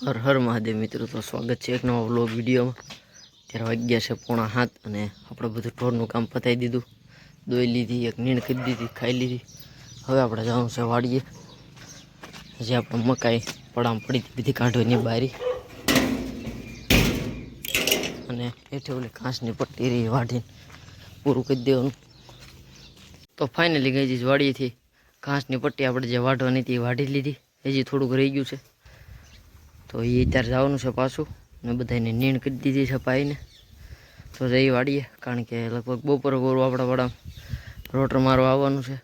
હર હર મહાદેવ મિત્રો, તો સ્વાગત છે એક નવા વ્લોગ વિડીયોમાં। ત્યારે વાગ્યા છે 6:30 અને આપણે બધું ઢોરનું કામ પતાવી દીધું। દોઈ લીધી, એક નીણ કરી દીધી, ખાઈ લીધી। હવે આપણે જવાનું છે વાડીએ, જે આપણે મકાઈ પડામ પડી બધી કાઢવાની બારી અને હેઠે ઓલી ઘાસની પટ્ટી રહી વાઢીને પૂરું કરી દેવાનું। તો ફાઇનલી ગઈ જઈશ વાડીએથી ઘાસની પટ્ટી આપણે જે વાઢવાની હતી એ વાઢી લીધી, હજી થોડુંક રહી ગયું છે। તો એ અત્યારે જવાનું છે પાછું ને બધાને નીણ કરી દીધી છે પાઈને। તો જઈ વાડીએ, કારણ કે લગભગ બપોરે ગોરું આપણા વાળા રોટર મારવા આવવાનું છે।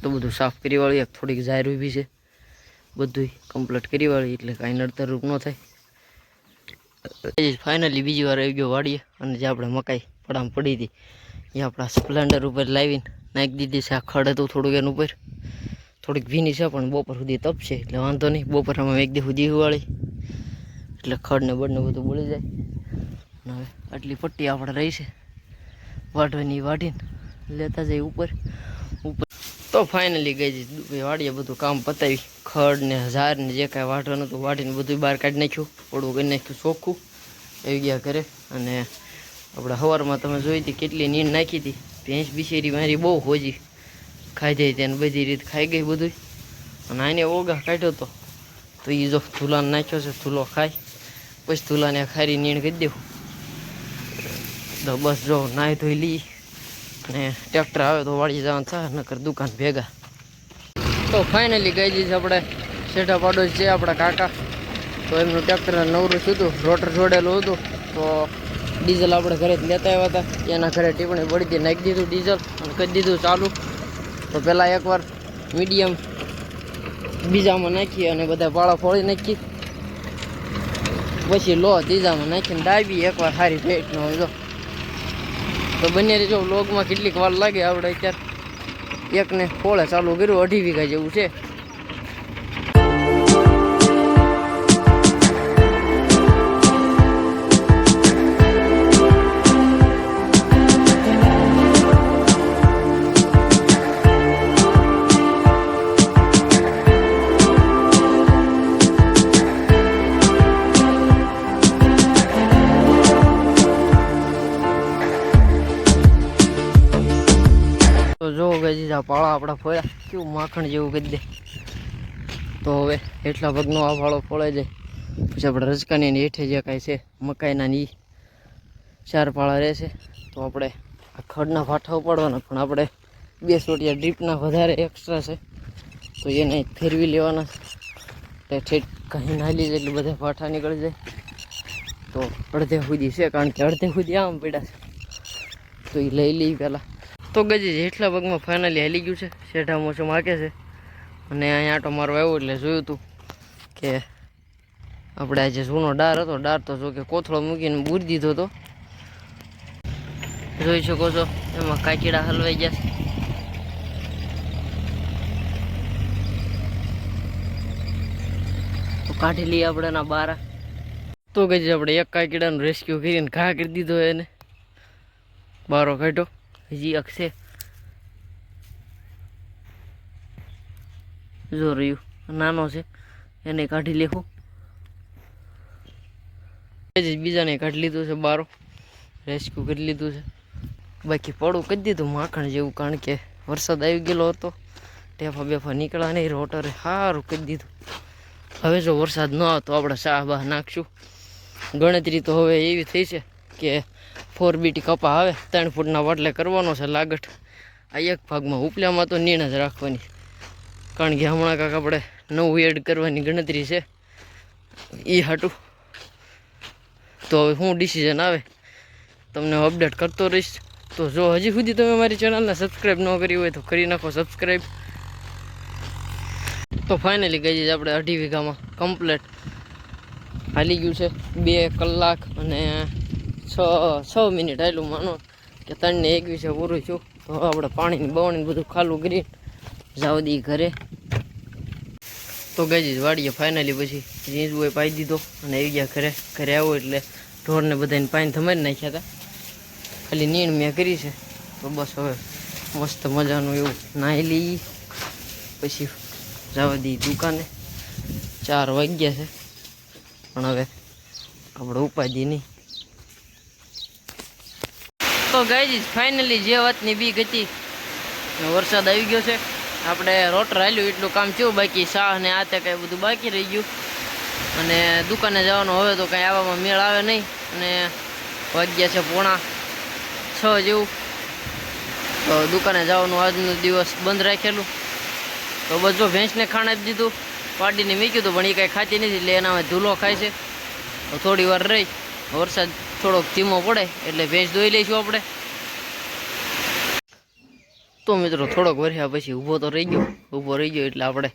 તો બધું સાફ કરી વાળીએ, થોડીક જાહેર ઊભી છે, બધું કમ્પ્લીટ કરી વાળી એટલે કાંઈ નડતરરૂપ ન થાય। ફાઇનલી બીજી વાર આવી ગયો વાડીએ અને જે આપણે મકાઈ પડામ પડી હતી એ આપણા સ્પ્લેન્ડર ઉપર લાવીને નાખી દીધી છે। આ ખડ હતું થોડુંક એનું ઉપર, થોડીક ભીની છે પણ બપોર સુધી તપશે એટલે વાંધો નહીં। બપોરમાં એક દી સુધી વાળી એટલે ખડને બળને બધું બળી જાય। અને હવે આટલી પટ્ટી આપણે રહી છે વાઢવાની, વાઢીને લેતા જઈએ ઉપર। તો ફાઇનલી ગઈ જઈ વાડીએ, બધું કામ પતાવી, ખડ ને ઝાર ને જે કાંઈ વાઢવાનું હતું વાઢીને બધું બહાર કાઢી નાખ્યું, પડવું કરી નાખ્યું ચોખ્ખું। આવી ગયા ઘરે અને આપણે સવારમાં તમે જોઈ હતી કેટલી નીણ નાખી હતી। ભેંસ બિશેરી મારી બહુ હોજી ખાઈ જાય તેને બધી રીતે ખાઈ ગઈ બધું। અને આને ઓગા કાઢ્યો તો એ જો ધૂલાને નાખ્યો છે, ધૂલો ખાય પછી ધૂલાને ખારી નીણ કરી દેવું। તો બસ જો નાહી ધોઈ લઈ અને ટ્રેક્ટર આવે તો વાળી જવાનું થાય, નકર દુકાન ભેગા। તો ફાઇનલી ગઈ જઈશ આપણે શેઠા પાડોશ છે આપણા કાકા, તો એમનું ટ્રેક્ટર નવરું હતું, રોટર જોડેલું હતું। તો ડીઝલ આપણે ઘરે જ લેતા આવ્યા હતા, એના ઘરે ટીપણી પડી હતી, નાખી દીધું ડીઝલ અને કરી દીધું ચાલુ। તો પહેલાં એકવાર મીડિયમ બીજામાં નાખી અને બધા પાળા ફોડી નાખી, પછી લો ત્રીજામાં નાખીને ડાબી એકવાર સારી ભેટ ન હોય તો બંને જો વ્લોગમાં કેટલીક વાર લાગે। આપણે અત્યારે એકને ફોળે ચાલુ કર્યું, 2.5 વીઘા જેવું છે। તો જો ગઈ આ પાળા આપણા ફોળ્યા કેવું માખણ જેવું કરી દે। તો હવે એટલા ભાગનો આ પાળો ફોળાઈ જાય પછી આપણે રજકાની હેઠે જે કાંઈ છે મકાઈના એ 4 પાળા રહેશે। તો આપણે આ ખડના ભાઠા ઉપાડવાના, પણ આપણે 2 સોટિયા ડ્રીપના વધારે એક્સ્ટ્રા છે તો એને ફેરવી લેવાના એટલે ઠેઠ કहीं નાલી જાય એટલે બધા ભાઠા નીકળી જાય। તો અડધે સુધી છે, કારણ કે અડધે સુધી આમ પડ્યા છે તો એ લઈ લઈ પહેલાં। તો ગજી જેટલા ભાગમાં ફાઇનલી હાલી ગયું છે, શેઠા મોસમ હાકે છે અને અહીંયા આટો મારવા આવ્યો એટલે જોયું હતું કે આપણે આ જે જૂનો ડાર હતો, ડાર તો જો કે કોથળો મૂકીને બૂરી દીધો હતો, જોઈ શકો છો એમાં કાકીડા હલવાઈ ગયા છે। તો કાઢી લઈએ આપણે એના બારા। તો ગજી આપણે એક કાકીડાનું રેસ્ક્યુ કરીને ઘા કરી દીધો, એને બારો કાઢ્યો, હજી અક્ષે જો રહ્યું નાનો છે એને કાઢી લેવું। બીજાને કાઢી લીધું છે બારો, રેસ્ક્યુ કરી લીધું છે। બાકી પડું કરી દીધું માખણ જેવું, કારણ કે વરસાદ આવી ગયેલો હતો, ટેફા બેફા નીકળ્યા નહીં, રોટરે સારું કરી દીધું। હવે જો વરસાદ ન આવે તો આપણે શાહ બાહ નાખશું। ગણતરી તો હવે એવી થઈ છે કે 4 બીટી કપા આવે 3 ફૂટના વાટલે કરવાનો છે લાગઠ। આ એક ભાગમાં ઉપલામાં તો નીણ જ રાખવાની, કારણ કે હમણાં કાંક આપણે નવું એડ કરવાની ગણતરી છે એ હાટું। તો હવે શું ડિસિઝન આવે તમને અપડેટ કરતો રહીશ। તો જો હજી સુધી તમે મારી ચેનલને સબસ્ક્રાઈબ ન કરી હોય તો કરી નાખો સબસ્ક્રાઈબ। તો ફાઇનલી ગઈ આપણે 2.5 વીઘામાં કમ્પ્લેટ હાલી ગયું છે, 2 કલાક અને 6 મિનિટ હાલું, માનો કે 3:21 પૂરું થયું। તો આપણે પાણીની બવણી બધું ખાલું કરી જાવ દી ઘરે। તો ગઈ વાડીએ ફાઇનલી પછી જીંજબોએ પાઈ દીધો અને આવી ગયા ઘરે। ઘરે આવો એટલે ઢોરને બધાને પાણી થમારી નાખ્યા હતા, ખાલી નીણ મેં કરી છે। તો બસ હવે મસ્ત મજાનું એવું નાહી લઈ પછી જવા દી દુકાને। 4 વાગ્યા છે પણ હવે આપણે ઉપાધિ નહીં. તો ગાઈઝ ફાઇનલી જે વાતની બીક હતી વરસાદ આવી ગયો છે. આપણે રોટર હાલ્યું એટલું કામ થયું, બાકી શાહ ને આ તે કાંઈ બધું બાકી રહી ગયું. અને દુકાને જવાનું હવે તો કાંઈ આવવામાં મેળ આવે નહીં. અને વાગ્યા છે 5:45 જેવું. તો દુકાને જવાનું આજનો દિવસ બંધ રાખેલું. તો બસ જો ભેંસને ખાણ આપી દીધું, પાડીને મૂક્યું હતું, પણ એ કાંઈ ખાતી નથી એટલે એના ધૂલો ખાય છે. તો થોડી વાર રહી વરસાદ થોડોક ધીમો પડે એટલે ભેંસ દોઈ લઈશું આપણે. તો મિત્રો થોડોક વર્યા પછી ઊભો રહી ગયો એટલે આપણે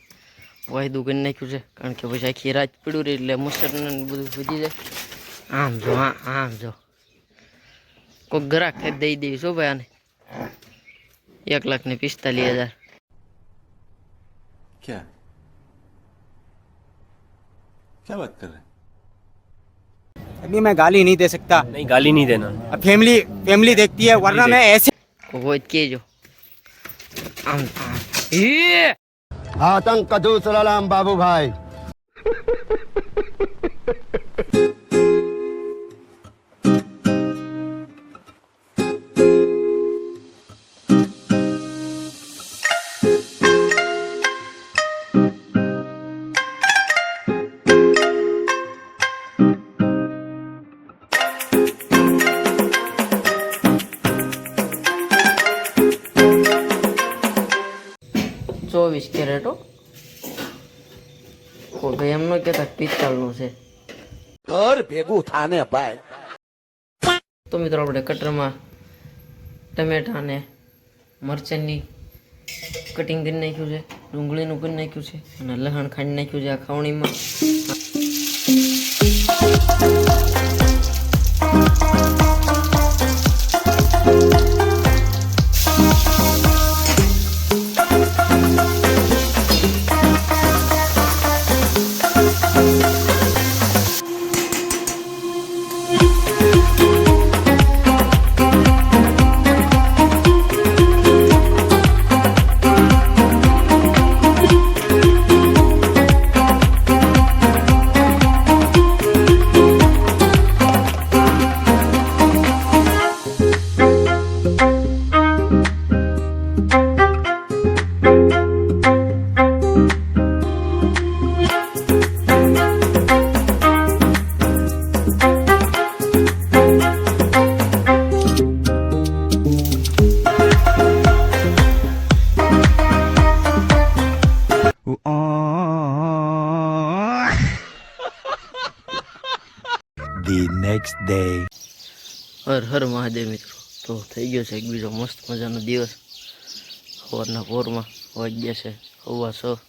વાયદું કરી નાખ્યું છે, કારણ કે પછી આખી રાત પીડ્યું રહી એટલે મચ્છરને બધું વધી જાય. આમ જો આમ જો કોઈક ગ્રાહક દઈ દેવી શું ભાઈ આને 1,45,000. क्या क्या बात कर रहे हैं? अभी मैं गाली नहीं दे सकता. नहीं गाली नहीं देना. अब फैमिली देखती है, वरना मैं ऐसे કોઈ કેજો આમ એ आतंक का दूसरा नाम बाबू भाई. ચોવીસ કેરેટ કોઈ એમ ન કહેતા પિત્તળનું છે. घर भेगू थाने भाई. તો મિત્રો આપણે કટરમાં ટમેટા અને મરચાંની કટિંગ કરી નાખ્યું છે, ડુંગળીનું કરી નાખ્યું છે અને લસણ ખાંડી નાખ્યું છે આ ખાવણીમાં. The next day. Har Har Mahadev મિત્રો. તો થઈ ગયો છે એક બીજો મસ્ત મજાનો દિવસ. સવારના પોરમાં વાગ્યા છે 6:15.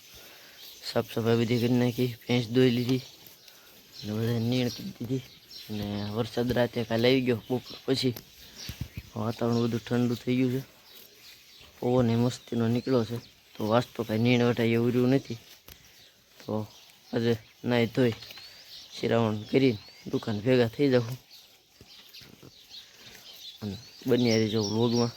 સાફ સફાઈ બધી કરી નાખી, ભેંસ દોઈ લીધી અને બધા નીણ કરી દીધી. અને વરસાદ રાતે કાલે આવી ગયો બપોર પછી. વાતાવરણ બધું ઠંડુ થઈ ગયું છે, પવન એ મસ્તીનો નીકળ્યો છે. તો વાસ્તો કાંઈ નીણ વટાય એવું રહ્યું નથી. તો આજે નાહી ધોઈ શિરામણ કરીને દુકાન ભેગા થઈ જાઉં અને બન્યા રહેજો વ્લોગમાં.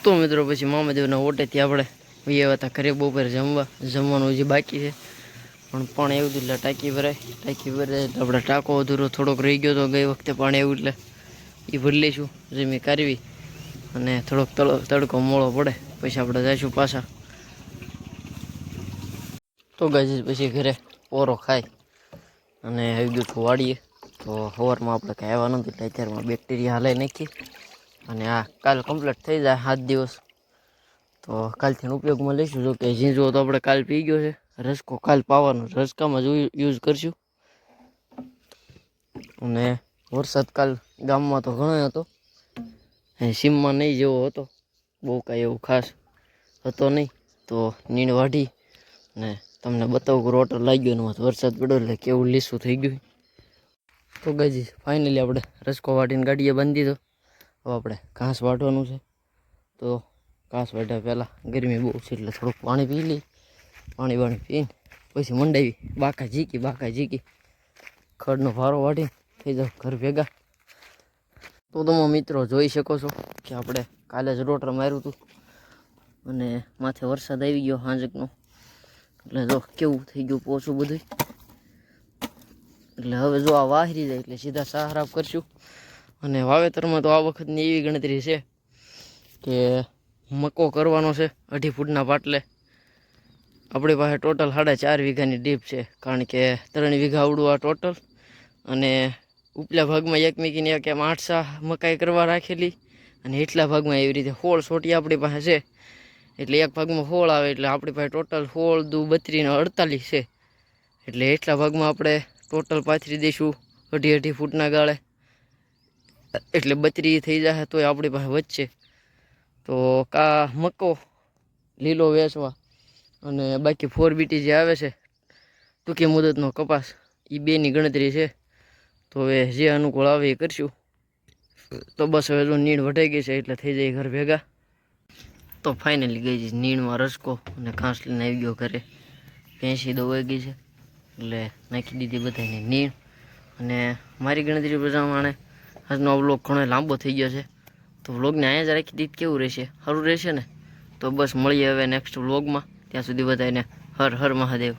તો મિત્રો પછી મામાદેવના ઓટેથી આપણે ગયા હતા ઘરે બપોરે જમવાનું હજી બાકી છે. પણ એવું હતું એટલે ટાંકી ભરાય એટલે આપણે ટાંકો અધૂરો થોડોક રહી ગયો તો ગઈ વખતે પાણી એવું એટલે એ ભરી લઈશું જમી કાઢવી. અને થોડોક તડકો મોળો પડે પછી આપણે જઈશું પાછા. તો ગાય પછી ઘરે પોરો ખાય અને આવી ગયું હતું વાળીએ. તો સવારમાં આપણે કાંઈ આવ્યા નથી એટલે અત્યારમાં બેક્ટેરિયા હલાઈ નાખી અને આ કાલ કમ્પ્લીટ થઈ જાય 7 દિવસ. તો કાલથી ઉપયોગમાં લઈશું. જો કે ઝીંઝવો તો આપણે કાલ પી ગયો છે, રસકો કાલ પાવાનો, રસકામાં જ યુઝ કરશું. અને વરસાદ કાલ ગામમાં તો ઘણો હતો, સીમમાં નહીં જેવો હતો, બહુ કાંઈ એવું ખાસ હતો નહીં. તો નીણ વાઢી ને તમને બતાવું કે રોટર લાગ્યો ને વરસાદ પડ્યો એટલે કેવું લીસું થઈ ગયું. તો ગાઈઝ ફાઇનલી આપણે રસકો વાટીને ગાડીએ બાંધી દીધો. હવે આપણે ઘાસ વાટવાનું છે. તો ઘાસ વાટ્યા પહેલાં ગરમી બહુ છે એટલે થોડુંક પાણી પી લઈ. પાણી પીને પછી મંડાવી બાકા ઝીકી ખડનો ભારો વાટીને થઈ જાવ ઘર ભેગા. તો તમે મિત્રો જોઈ શકો છો કે આપણે કાલે જ રોટર માર્યું હતું અને માથે વરસાદ આવી ગયો હાંજકનો, એટલે જો કેવું થઈ ગયું પોચું બધું. એટલે હવે જો આ વાહરી જાય એટલે સીધા સાહરાફ કરશું. અને વાવેતરમાં તો આ વખતની એવી ગણતરી છે કે મકો કરવાનો છે 2.5 ફૂટના પાટલે. આપણી પાસે ટોટલ 4.5 વીઘાની ડીપ છે, કારણ કે 3 વીઘા આવડું આ ટોટલ. અને ઉપલા ભાગમાં એક મીકીને એક એમ 8 સાહ મકાઈ કરવા રાખેલી, અને હેઠલા ભાગમાં એવી રીતે 16 સોટી આપણી પાસે છે. એટલે એક ભાગમાં 16 આવે એટલે આપણી પાસે ટોટલ 16 દુ 32 ને 48 છે. એટલે હેઠલા ભાગમાં આપણે ટોટલ પાથરી દઈશું 2.5 ફૂટના ગાળે, એટલે 32 થઈ જશે. તોય આપણી પાસે વચ્ચે તો કા મકો લીલો વેચવા અને બાકી 4BT જે આવે છે ટૂંકી મુદતનો કપાસ, એ બેની ગણતરી છે. તો હવે જે અનુકૂળ આવે એ કરશું. તો બસ હવે જો નીણ વઢાઈ ગઈ છે એટલે થઈ જાય ઘર ભેગા. તો ફાઇનલી ગઈ છે નીણમાં રસકો અને ઘાસ લઈને આવી ગયો ઘરે. ભેંસી દવાઈ ગઈ છે એટલે નાખી દીધી બધાને નીણ. અને મારી ગણતરી પ્રમાણે આજનો આ વ્લોગ ઘણો લાંબો થઈ ગયો છે, તો વ્લોગને અહીંયા જ રાખી દીધી કેવું રહેશે, સારું રહેશે ને? તો બસ મળીએ હવે નેક્સ્ટ વ્લોગમાં. ત્યાં સુધી બધાને હર હર મહાદેવ.